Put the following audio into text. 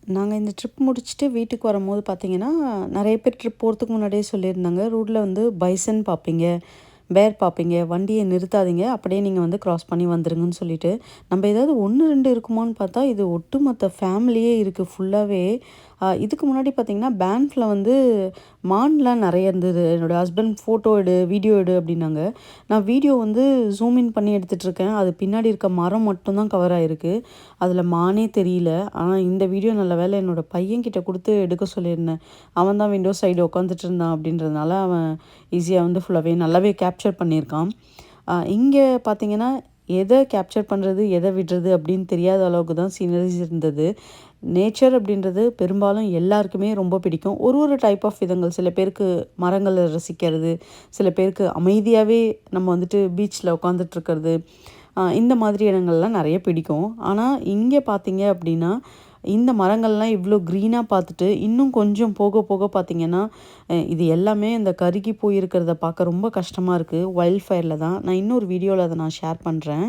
நாங்க இந்த ட்ரிப் முடிச்சுட்டு வீட்டுக்கு வரும்போது பார்த்தீங்கன்னா, நெறைய பேர் ட்ரிப் போறதுக்கு முன்னாடியே சொல்லியிருந்தாங்க. ரூட்ல வந்து பைசன் பார்ப்பீங்க, பேர் பார்ப்பீங்க. வண்டிய நிறுத்தாதீங்க. அப்படியே நீங்க வந்து கிராஸ் பண்ணி வந்துருங்கன்னு சொல்லிட்டு, நம்ம ஏதாவது 1, 2 இருக்குமான்னு பார்த்தா, இது ஒட்டுமொத்த ஃபேமிலியே இருக்கு ஃபுல்லாவே. இதுக்கு முன்னாடி பார்த்தீங்கன்னா, பேங்க்ல வந்து மான்லாம் நெறைய இருந்தது. என்னோட ஹஸ்பண்ட் ஃபோட்டோ எடு, வீடியோ எடு அப்படின்னாங்க. நான் வீடியோ வந்து ஜூம் இன் பண்ணி எடுத்துட்டுருக்கேன். அது பின்னாடி இருக்க மரம் மட்டும் தான் கவர் ஆயிருக்கு. அதில மானே தெரியல. ஆனா இந்த வீடியோ நல்ல வேளை என்னோட பையன்கிட்ட குடுத்து எடுக்க சொல்லியிருந்தேன். அவன் தான் விண்டோ சைடு உட்காந்துட்டு இருந்தான் அப்படின்றதுனால, அவன் ஈஸியா வந்து ஃபுல்லாவே நல்லாவே கேப்சர் பண்ணியிருக்கான். இங்க பார்த்தீங்கன்னா, எத கேப்சர் பண்றது, எத விடுறது அப்படின்னு தெரியாத அளவுக்கு தான் சீனரீஸ் இருந்தது. நேச்சர் அப்படின்றது பெரும்பாலும் எல்லாருக்குமே ரொம்ப பிடிக்கும். ஒரு ஒரு டைப் ஆஃப் விதங்கள். சில பேருக்கு மரங்கள ரசிக்கிறது, சில பேருக்கு அமைதியாவே நம்ம வந்துட்டு பீச்ல உட்காந்துட்டு இருக்கிறது. இந்த மாதிரி இடங்கள்லாம் நெறைய பிடிக்கும். ஆனா, இங்க பார்த்தீங்க அப்படின்னா, இந்த மரங்கள்லாம் இவ்ளோ கிரீனா பார்த்துட்டு, இன்னும் கொஞ்சம் போக போக பார்த்தீங்கன்னா, இது எல்லாமே இந்த கருகி போயிருக்கிறத பார்க்க ரொம்ப கஷ்டமா இருக்கு. வைல்ட் ஃபயர்ல தான். நான் இன்னொரு வீடியோல அத நான் ஷேர் பண்றேன்.